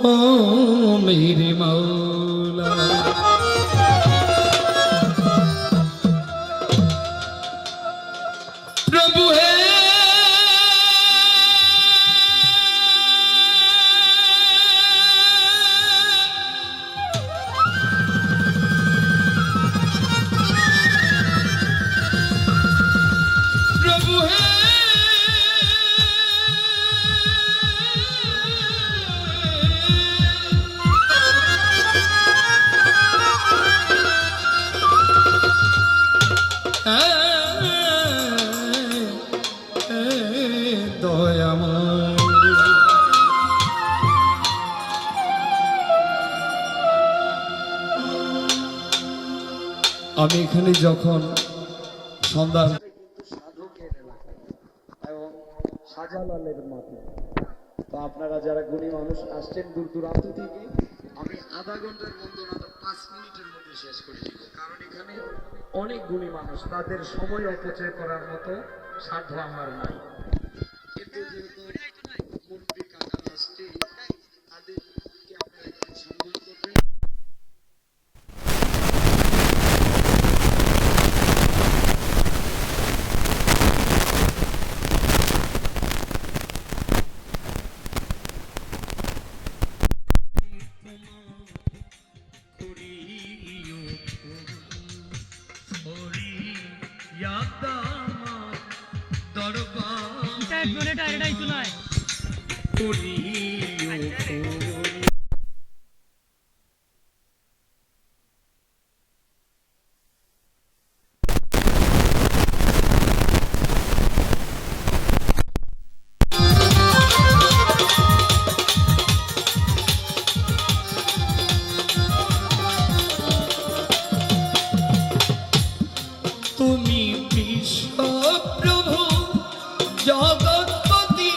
ओ मेरे मौला। प्रभु है प्रभु है দয়াময়। আমি এখানে যখন সন্ধ্যা এবং শাহজালালের মাঠে, তো আপনারা যারা গুণী মানুষ আসছেন দূর দূরান্ত থেকে, আমি আধা ঘন্টার বন্দনা 5 মিনিটের মধ্যে শেষ করে দিব, কারণ এখানে অনেক গুণী মানুষ, তাদের সময় অপচয় করার মতো সাধ্য আমার নাই। কিন্তু যেহেতু মন্ত্রী কাকা আসছে, তাদেরকে আপনারা একটু সম্মান করবেন। তুমি বিশ্ব প্রভু জগৎপতি,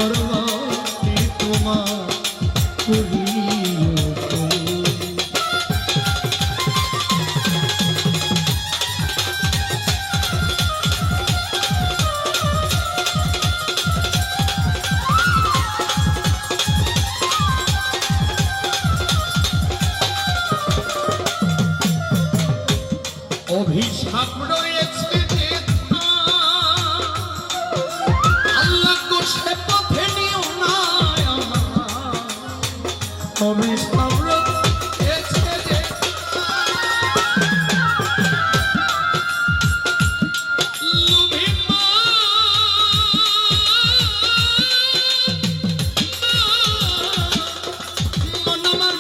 দরবারে তোমার করিও কবুল। অভিশাপ রয়েছে যে আল্লাহ গো সে পথে নিও না আমার। অভিশাপ রয়েছে যে লোভী মন আমার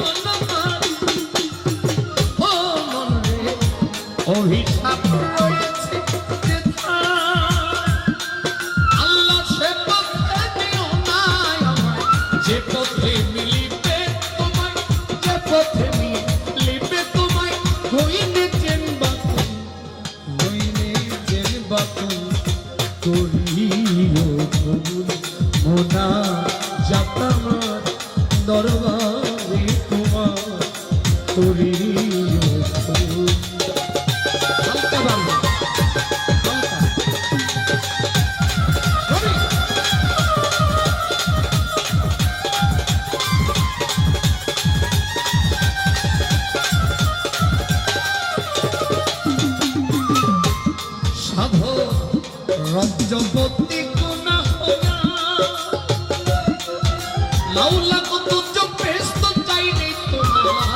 ও মন রে অভিশাপ রয়েছে যে আল্লাহ সে পথে নিও না আমায়। যে পথে মিলিবে তোমায়, যে পথে মিলিবে তোমায়, হইনে চেনবা তুমি, হইনে চেনবা তুমি, করিও কবুল। মোনা যাতামার দরবারে তোমার করিও কবুল। হালকা বাড়বে, হালকা। রবি। সাধো রজ্জপতি গুনা হোগা, মাওলা কো তুজো বেস্ত চাইলে তোমার,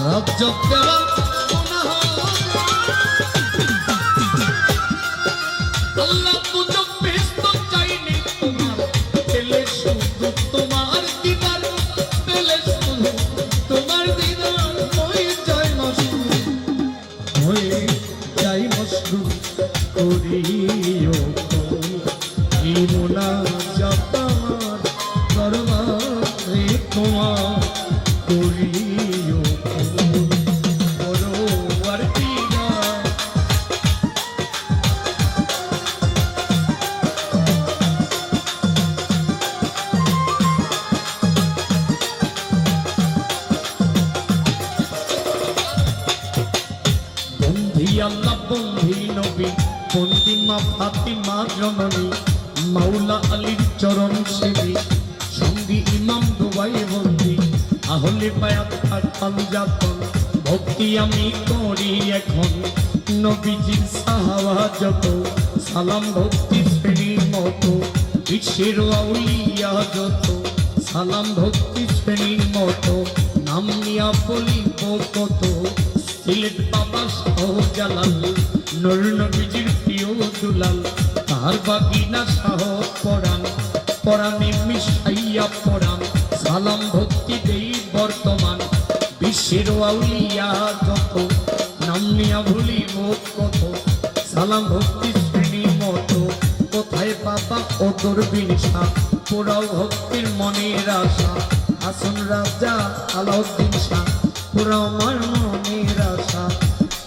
রজ্জ দেওয়া গুনা হোগা। আল্লাহ তুজো বেস্ত চাইলে তোমার, পেলে শুধু তোমার দিদার, পেলে শুধু তোমার দিদার, হয়ে যায় মশগুল, হয়ে যায় মশগুল, করিও কবুল। এই মুনাজাত আমার দরবারে তোমার করিও কবুল। পরওয়ার দিগার বন্ধি আল্লাহ বন্ধি নবী, বন্ধি মা ফাতিমা জননী, মাওলা আলীর চরণ সেবী, সঙ্গী ইমাম দুবাই বন্দি, আহলে বায়াত আর পাঞ্জাতন, ভক্তি আমি করি এখন নবীজির সাহাবা যত, সালাম ভক্তি শ্রেণীর মতো, বিশ্বের আউলিয়া যত, সালাম ভক্তি শ্রেণীর মতো, নাম নিয়া বলিব কত। সিলেট বাবা শাহজালাল, নূর নবীজির প্রিয় দুলাল, তার বাগিনা শাহ পরাণ, পরাণে মিশাইয়া পরাণ, সালাম ভক্তি দেই বর্তমান, বিশ্বের আউলিয়া যত, নাম নিয়া ভুলিব কত। সালাম ভক্তি শ্রেণীর মতো, কোথায় পাবা ওদর বিনসা, পোড়াও ভক্তির মনের আশা, আসুন রাজা আলাউদ্দিন শাহ, পুরাও আমার মনের আশা।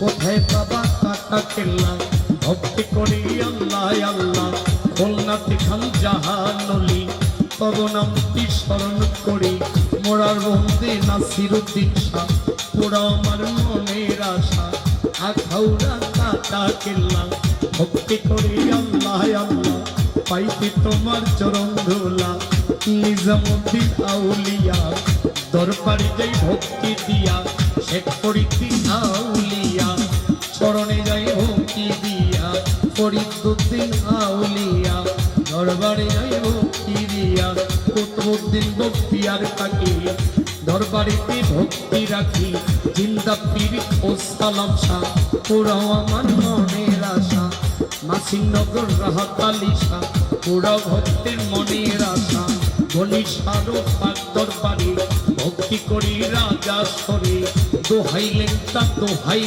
কোথায় পাবা কাটা কেল্লা, ভক্তি করি আল্লাহ আল্লাহ, খুলনাতে খান জাহানলি, তব নামটি স্মরণ করি, মোরার বন্দে নাসিরুদ্দিন শাহ, পুরাও আমার মনের আশা। আখাউড়া কাটা কেল্লা, ভক্তি করি আল্লাহ আল্লাহ, পাইতে তোমার চরণ ধুলা, নিজামুদ্দিন আউলিয়া, দরবারে যাই ভক্তি দিয়া, শেখ করিতি আউলিয়া, চরণে যাই ভক্তি দিয়া, ফরিদুদ্দিন আউলিয়া, দরবারে যাই ভক্তি দিয়া, কুতুবুদ্দিন বখতিয়ার কাকি, দরবারেতে ভক্তি রাখি, জিন্দা পীর ও সালাম শাহ, পুরাও আমার মনের আশা। নাসিরনগর রাহাত আলী শাহ, পুরাও ভক্তের মনের আশা। গণিসারো পাক দরবারে ভক্তি করি রাজা সরে, দোহাই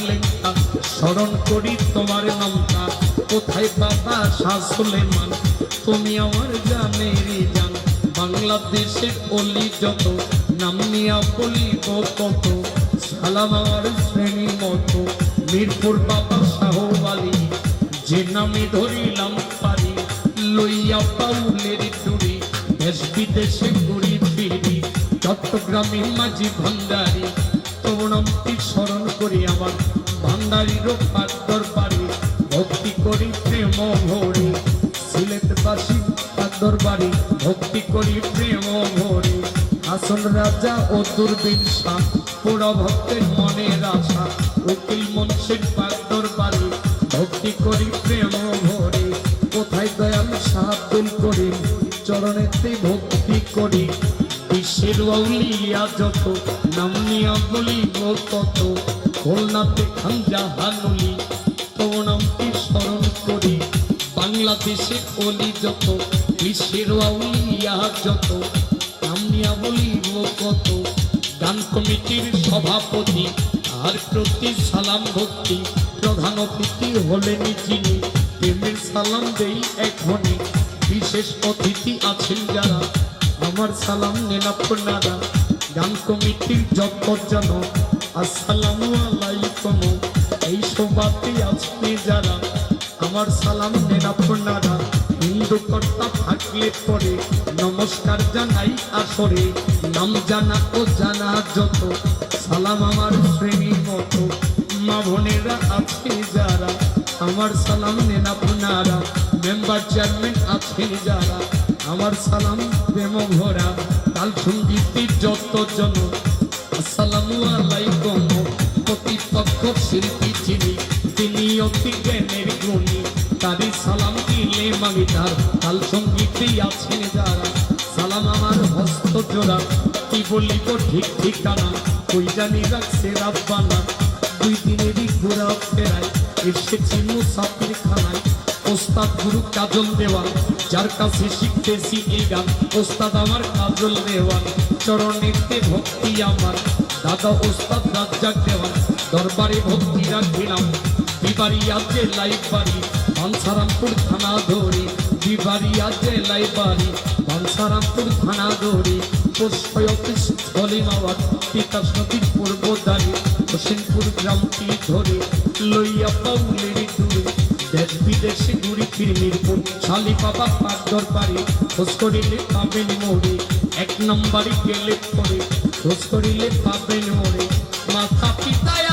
লেংটা স্মরণ করি তোমার নামটা। কোথায় বাবা শাহ সুলেমান, তুমি আমার জানেরই জান, বাংলাদেশের অলি যত, নাম নিয়া বলিব কত। সালাম আমার শ্রেণী মতো, মিরপুর বাবা শাহ আলী, যে নামে ধরিলাম পারি, লইয়া পাউলের টুরি, দেশ বিদেশে ঘুরি ফিরি, চট্টগ্রামে মাঝি ভান্ডারি, প্রণামটি স্মরণ করি আমার ভান্ডারিরও পাক দরবারে, ভক্তি করি প্রেম ভরে, সিলেটবাসী পাক দরবারে ভক্তি করি প্রেম ভরে, আসল রাজা ও দুর্বিন শাহ পোড়া ভক্তের মনের আশা, উকিল মুন্সির পাক দরবারে ভক্তি করি প্রেম ভরে, কোথায় দয়াল শাহ আব্দুল করিম চরণেতে ভক্তি করি, বিশ্বের আউলিয়া যত নাম নিয়া বলিব তত, খুলনাতে খান জাহানুলি প্রণামটি স্মরণ করি, বাংলাদেশে অলি যত বিশ্বের আউলিয়া যত নাম নিয়া বলিব কত, গান কমিটির সভাপতি আর প্রতি সালাম ভক্তি, প্রধান অতিথি হলেন যিনি প্রেমের সালাম দেই এখনই, বিশেষ অতিথি আছেন যারা আমার সালাম নেন আপনারা, গান কমিটির যতজন আসসালামু আলাইকুম, এই সভাতে আছেন যারা আমার সালাম নেন আপনারা, হিন্দু কর্তা থাকলে পরে নমস্কার জানাই আসরে, নাম জানা ও জানা যত সালাম আমার শ্রেণীর মতো, মা বোনেরা আছে যারা আমার সালাম নেন আপনারা, মেম্বার চেয়ারম্যান আছেন যারা আমার সালাম প্রেম ভরা, তাল সঙ্গীতের যতজন আসসালামু আলাইকুম, প্রতিপক্ষ শিল্পী যিনি তিনি অতি জ্ঞানের গুণী, তারই সালাম দিলে আমি তার তাল সঙ্গীতেই আছেন যারা সালাম আমার হস্ত জোড়া, কি বলিব ঠিক ঠিকানা কই জানি রাখছে রাব্বানা, দুই দিনেরই ঘোরা ফেরায় এসেছি মুসাফির খানায়, ওস্তাদ গুরু কাজল দেওয়ান যার কাছে শিখতেছি এই গান, ওস্তাদ আমার কাজল দেওয়ান চরণেতে ভক্তি আমার, দাদা ওস্তাদ রাজ্জাক দেওয়ান দরবারে ভক্তি রাখিলাম, বিবাড়িয়া জেলায় বাড়ি বাঞ্ছারামপুর থানা ধরে, বিবাড়িয়া জেলায় বাড়ি বাঞ্ছারামপুর থানা ধরে, পোস্ট অফিস হলিমাবাদ তিতাস নদীর পূর্বদারে, হোসেনপুর গ্রামটি ধরে লইয়া পাউলের দূরে, দেশ বিদেশে ঘুরি ফিরি মিরপুর শালি বাবা পাক দরবারে, খোঁজ করিলে পাবেন মোড়ে, এক নম্বরে গেলে পরে খোঁজ করিলে পাবেন মোড়ে, মাথা পিতায়